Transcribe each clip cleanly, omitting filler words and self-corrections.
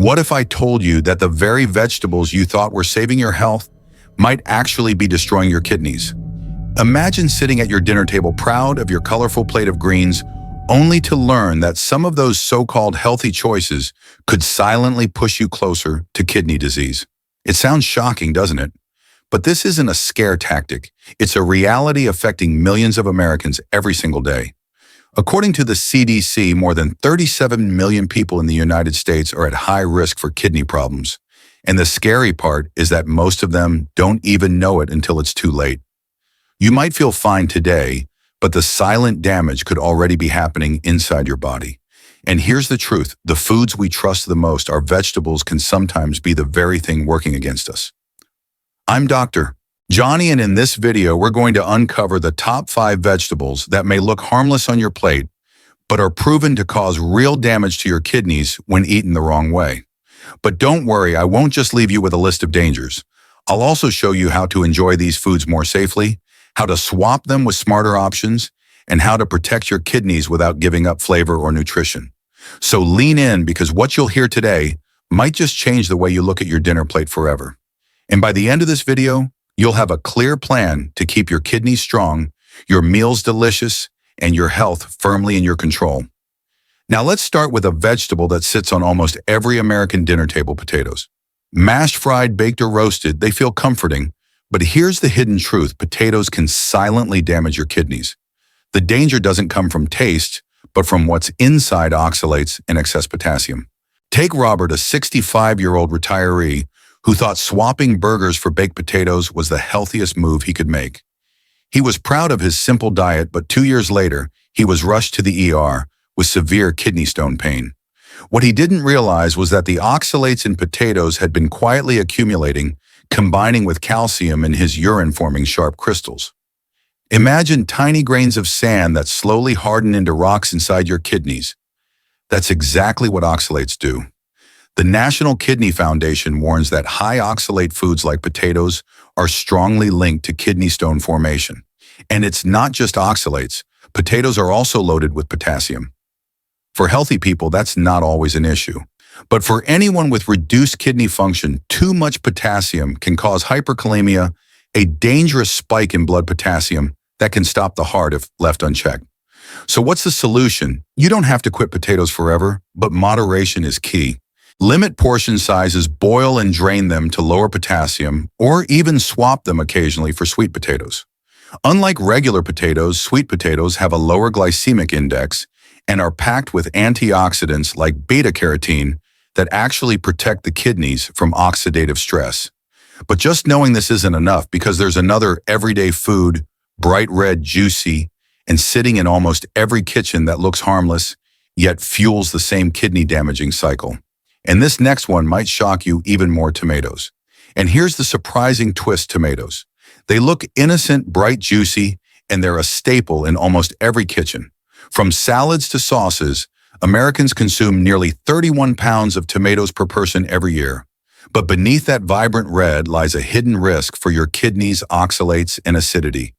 What if I told you that the very vegetables you thought were saving your health might actually be destroying your kidneys? Imagine sitting at your dinner table proud of your colorful plate of greens, only to learn that some of those so-called healthy choices could silently push you closer to kidney disease. It sounds shocking, doesn't it? But this isn't a scare tactic. It's a reality affecting millions of Americans every single day. According to the CDC, more than 37 million people in the United States are at high risk for kidney problems. And the scary part is that most of them don't even know it until it's too late. You might feel fine today, but the silent damage could already be happening inside your body. And here's the truth: the foods we trust the most, our vegetables, can sometimes be the very thing working against us. I'm Dr. Johnny, and in this video, we're going to uncover the top 5 vegetables that may look harmless on your plate, but are proven to cause real damage to your kidneys when eaten the wrong way. But don't worry, I won't just leave you with a list of dangers. I'll also show you how to enjoy these foods more safely, how to swap them with smarter options, and how to protect your kidneys without giving up flavor or nutrition. So lean in, because what you'll hear today might just change the way you look at your dinner plate forever. And by the end of this video, you'll have a clear plan to keep your kidneys strong, your meals delicious, and your health firmly in your control. Now let's start with a vegetable that sits on almost every American dinner table: potatoes. Mashed, fried, baked, or roasted, they feel comforting, but here's the hidden truth: potatoes can silently damage your kidneys. The danger doesn't come from taste, but from what's inside: oxalates and excess potassium. Take Robert, a 65-year-old retiree who thought swapping burgers for baked potatoes was the healthiest move he could make. He was proud of his simple diet, but 2 years later, he was rushed to the ER with severe kidney stone pain. What he didn't realize was that the oxalates in potatoes had been quietly accumulating, combining with calcium in his urine, forming sharp crystals. Imagine tiny grains of sand that slowly harden into rocks inside your kidneys. That's exactly what oxalates do. The National Kidney Foundation warns that high oxalate foods like potatoes are strongly linked to kidney stone formation. And it's not just oxalates. Potatoes are also loaded with potassium. For healthy people, that's not always an issue. But for anyone with reduced kidney function, too much potassium can cause hyperkalemia, a dangerous spike in blood potassium that can stop the heart if left unchecked. So what's the solution? You don't have to quit potatoes forever, but moderation is key. Limit portion sizes, boil and drain them to lower potassium, or even swap them occasionally for sweet potatoes. Unlike regular potatoes, sweet potatoes have a lower glycemic index and are packed with antioxidants like beta-carotene that actually protect the kidneys from oxidative stress. But just knowing this isn't enough, because there's another everyday food, bright red, juicy, and sitting in almost every kitchen that looks harmless, yet fuels the same kidney-damaging cycle. And this next one might shock you even more: tomatoes. And here's the surprising twist: tomatoes. They look innocent, bright, juicy, and they're a staple in almost every kitchen. From salads to sauces, Americans consume nearly 31 pounds of tomatoes per person every year. But beneath that vibrant red lies a hidden risk for your kidneys: oxalates and acidity.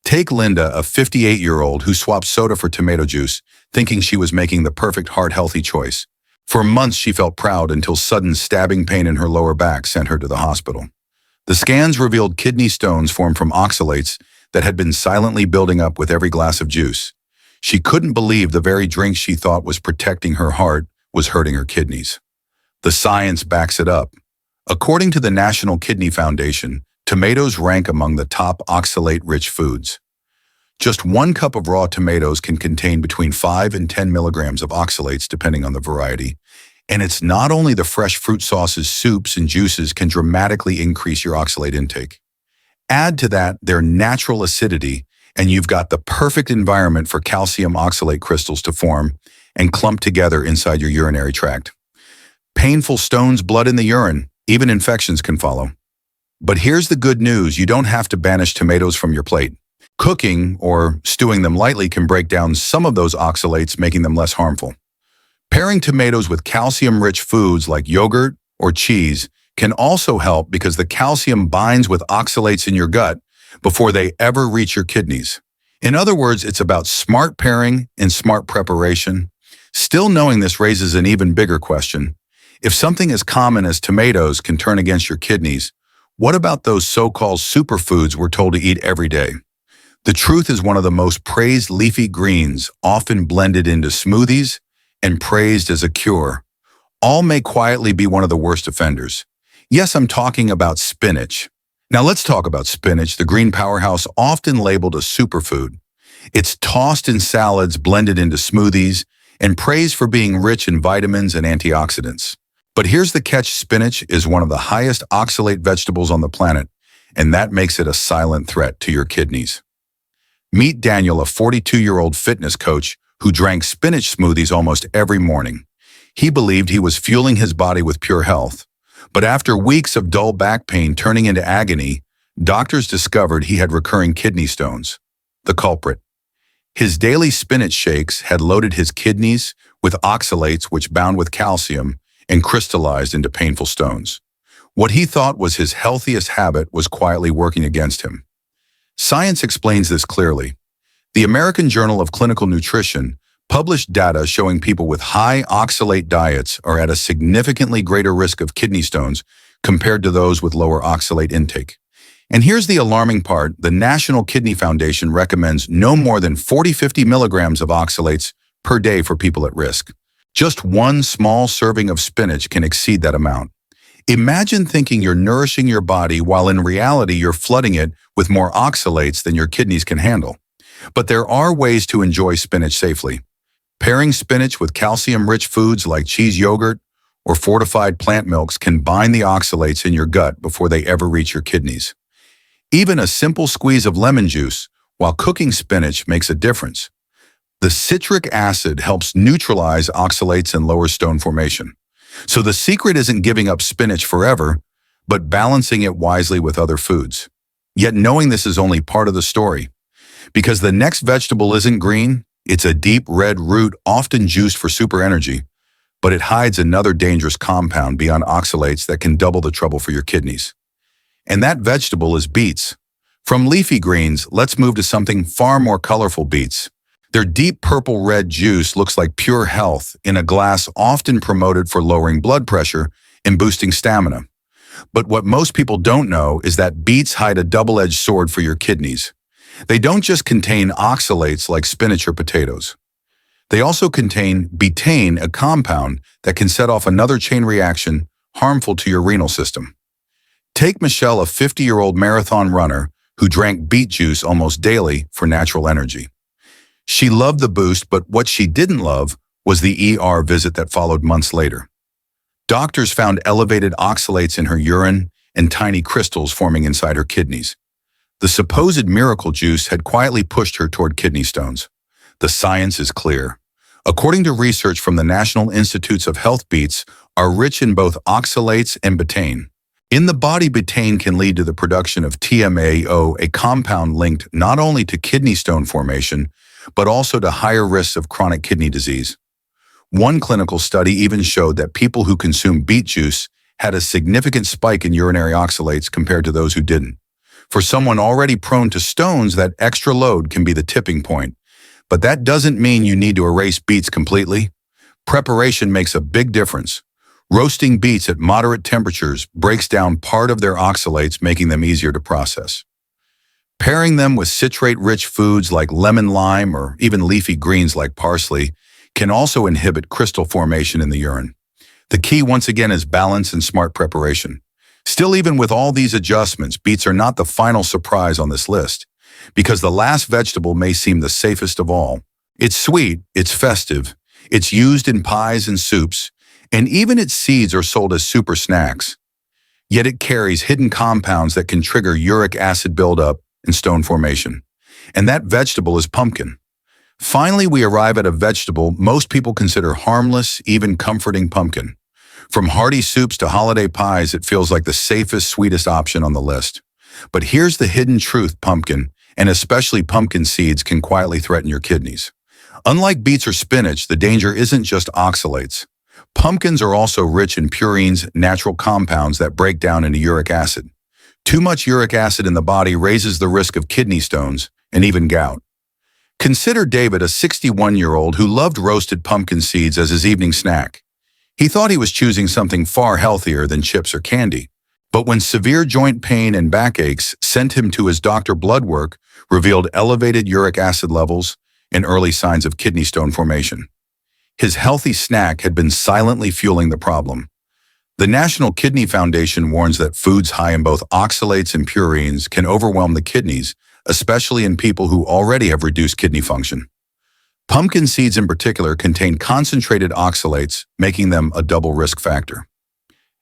Take Linda, a 58-year-old who swapped soda for tomato juice, thinking she was making the perfect heart-healthy choice. For months, she felt proud until sudden stabbing pain in her lower back sent her to the hospital. The scans revealed kidney stones formed from oxalates that had been silently building up with every glass of juice. She couldn't believe the very drink she thought was protecting her heart was hurting her kidneys. The science backs it up. According to the National Kidney Foundation, tomatoes rank among the top oxalate-rich foods. Just 1 cup of raw tomatoes can contain between 5 and 10 milligrams of oxalates, depending on the variety. And it's not only the fresh fruit sauces, soups, and juices can dramatically increase your oxalate intake. Add to that their natural acidity, and you've got the perfect environment for calcium oxalate crystals to form and clump together inside your urinary tract. Painful stones, blood in the urine, even infections can follow. But here's the good news: you don't have to banish tomatoes from your plate. Cooking or stewing them lightly can break down some of those oxalates, making them less harmful. Pairing tomatoes with calcium-rich foods like yogurt or cheese can also help, because the calcium binds with oxalates in your gut before they ever reach your kidneys. In other words, it's about smart pairing and smart preparation. Still, knowing this raises an even bigger question: If something as common as tomatoes can turn against your kidneys, what about those so-called superfoods we're told to eat every day? The truth is one of the most praised leafy greens, often blended into smoothies and praised as a cure, all may quietly be one of the worst offenders. Yes, I'm talking about spinach. Now let's talk about spinach, the green powerhouse often labeled a superfood. It's tossed in salads, blended into smoothies, and praised for being rich in vitamins and antioxidants. But here's the catch: spinach is one of the highest oxalate vegetables on the planet, and that makes it a silent threat to your kidneys. Meet Daniel, a 42-year-old fitness coach who drank spinach smoothies almost every morning. He believed he was fueling his body with pure health. But after weeks of dull back pain turning into agony, doctors discovered he had recurring kidney stones. The culprit: his daily spinach shakes had loaded his kidneys with oxalates, which bound with calcium and crystallized into painful stones. What he thought was his healthiest habit was quietly working against him. Science explains this clearly. The American Journal of Clinical Nutrition published data showing people with high oxalate diets are at a significantly greater risk of kidney stones compared to those with lower oxalate intake. And here's the alarming part: the National Kidney Foundation recommends no more than 40-50 milligrams of oxalates per day for people at risk. Just one small serving of spinach can exceed that amount. Imagine thinking you're nourishing your body while in reality you're flooding it with more oxalates than your kidneys can handle. But there are ways to enjoy spinach safely. Pairing spinach with calcium-rich foods like cheese, yogurt, or fortified plant milks can bind the oxalates in your gut before they ever reach your kidneys. Even a simple squeeze of lemon juice while cooking spinach makes a difference. The citric acid helps neutralize oxalates and lower stone formation. So the secret isn't giving up spinach forever, but balancing it wisely with other foods. Yet knowing this is only part of the story, because the next vegetable isn't green. It's a deep red root, often juiced for super energy, but it hides another dangerous compound beyond oxalates that can double the trouble for your kidneys. And that vegetable is beets. From leafy greens, let's move to something far more colorful: beets. Their deep purple-red juice looks like pure health in a glass, often promoted for lowering blood pressure and boosting stamina. But what most people don't know is that beets hide a double-edged sword for your kidneys. They don't just contain oxalates like spinach or potatoes. They also contain betaine, a compound that can set off another chain reaction harmful to your renal system. Take Michelle, a 50-year-old marathon runner who drank beet juice almost daily for natural energy. She loved the boost, but what she didn't love was the ER visit that followed months later. Doctors found elevated oxalates in her urine and tiny crystals forming inside her kidneys. The supposed miracle juice had quietly pushed her toward kidney stones. The science is clear. According to research from the National Institutes of Health, beets are rich in both oxalates and betaine. In the body, betaine can lead to the production of TMAO, a compound linked not only to kidney stone formation, but also to higher risks of chronic kidney disease. One clinical study even showed that people who consumed beet juice had a significant spike in urinary oxalates compared to those who didn't. For someone already prone to stones, that extra load can be the tipping point. But that doesn't mean you need to erase beets completely. Preparation makes a big difference. Roasting beets at moderate temperatures breaks down part of their oxalates, making them easier to process. Pairing them with citrate-rich foods like lemon, lime, or even leafy greens like parsley can also inhibit crystal formation in the urine. The key, once again, is balance and smart preparation. Still, even with all these adjustments, beets are not the final surprise on this list, because the last vegetable may seem the safest of all. It's sweet, it's festive, it's used in pies and soups, and even its seeds are sold as super snacks. Yet it carries hidden compounds that can trigger uric acid buildup and stone formation. And that vegetable is pumpkin. Finally, we arrive at a vegetable most people consider harmless, even comforting: pumpkin. From hearty soups to holiday pies, it feels like the safest, sweetest option on the list. But here's the hidden truth: pumpkin, and especially pumpkin seeds, can quietly threaten your kidneys. Unlike beets or spinach, the danger isn't just oxalates. Pumpkins are also rich in purines, natural compounds that break down into uric acid. Too much uric acid in the body raises the risk of kidney stones and even gout. Consider David, a 61-year-old who loved roasted pumpkin seeds as his evening snack. He thought he was choosing something far healthier than chips or candy. But when severe joint pain and backaches sent him to his doctor, blood work revealed elevated uric acid levels and early signs of kidney stone formation. His healthy snack had been silently fueling the problem. The National Kidney Foundation warns that foods high in both oxalates and purines can overwhelm the kidneys, especially in people who already have reduced kidney function. Pumpkin seeds in particular contain concentrated oxalates, making them a double risk factor.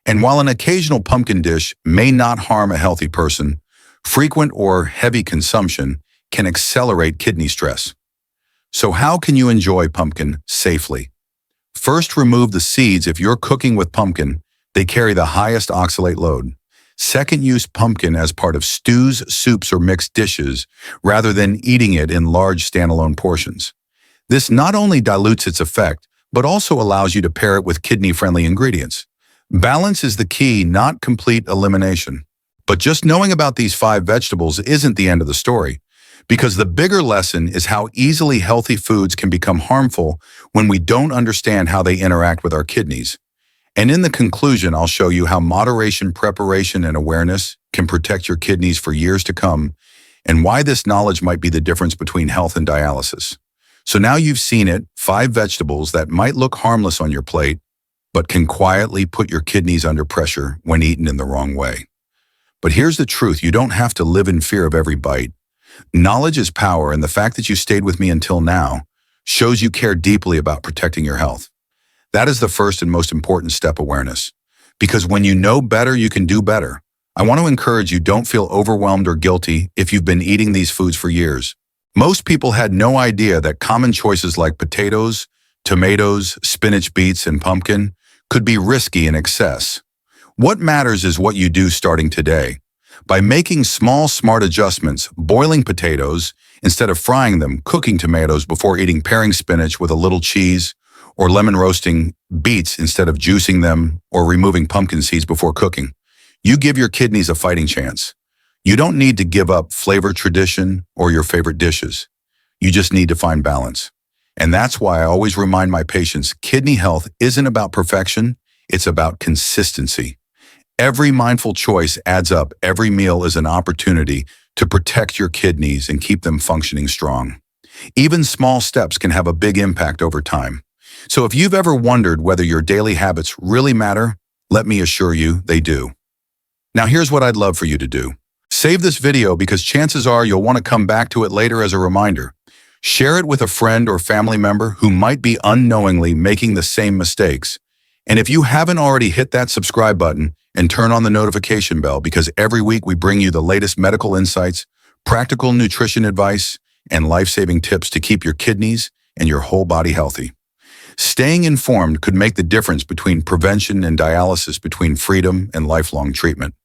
And while an occasional pumpkin dish may not harm a healthy person, frequent or heavy consumption can accelerate kidney stress. So how can you enjoy pumpkin safely? First, remove the seeds. If you're cooking with pumpkin, they carry the highest oxalate load. Second, use pumpkin as part of stews, soups, or mixed dishes, rather than eating it in large standalone portions. This not only dilutes its effect, but also allows you to pair it with kidney-friendly ingredients. Balance is the key, not complete elimination. But just knowing about these 5 vegetables isn't the end of the story, because the bigger lesson is how easily healthy foods can become harmful when we don't understand how they interact with our kidneys. And in the conclusion, I'll show you how moderation, preparation, and awareness can protect your kidneys for years to come, and why this knowledge might be the difference between health and dialysis. So now you've seen it, 5 vegetables that might look harmless on your plate, but can quietly put your kidneys under pressure when eaten in the wrong way. But here's the truth, you don't have to live in fear of every bite. Knowledge is power, and the fact that you stayed with me until now shows you care deeply about protecting your health. That is the first and most important step, awareness. Because when you know better, you can do better. I want to encourage you, don't feel overwhelmed or guilty if you've been eating these foods for years. Most people had no idea that common choices like potatoes, tomatoes, spinach, beets, and pumpkin could be risky in excess. What matters is what you do starting today. By making small, smart adjustments, boiling potatoes instead of frying them, cooking tomatoes before eating, pairing spinach with a little cheese, or lemon roasting beets instead of juicing them, or removing pumpkin seeds before cooking, you give your kidneys a fighting chance. You don't need to give up flavor, tradition, or your favorite dishes. You just need to find balance. And that's why I always remind my patients, kidney health isn't about perfection, it's about consistency. Every mindful choice adds up. Every meal is an opportunity to protect your kidneys and keep them functioning strong. Even small steps can have a big impact over time. So if you've ever wondered whether your daily habits really matter, let me assure you they do. Now here's what I'd love for you to do. Save this video because chances are you'll want to come back to it later as a reminder. Share it with a friend or family member who might be unknowingly making the same mistakes. And if you haven't already, hit that subscribe button and turn on the notification bell, because every week we bring you the latest medical insights, practical nutrition advice, and life-saving tips to keep your kidneys and your whole body healthy. Staying informed could make the difference between prevention and dialysis, between freedom and lifelong treatment.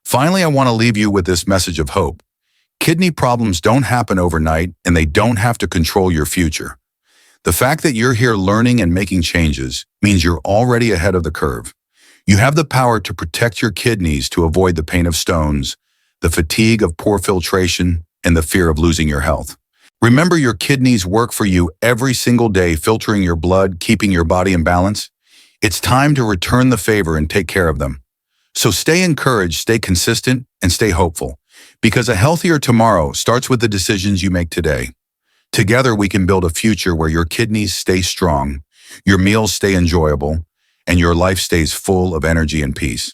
Finally, I want to leave you with this message of hope. Kidney problems don't happen overnight, and they don't have to control your future. The fact that you're here learning and making changes means you're already ahead of the curve. You have the power to protect your kidneys, to avoid the pain of stones, the fatigue of poor filtration, and the fear of losing your health. Remember, your kidneys work for you every single day, filtering your blood, keeping your body in balance. It's time to return the favor and take care of them. So stay encouraged, stay consistent, and stay hopeful, because a healthier tomorrow starts with the decisions you make today. Together, we can build a future where your kidneys stay strong, your meals stay enjoyable, and your life stays full of energy and peace.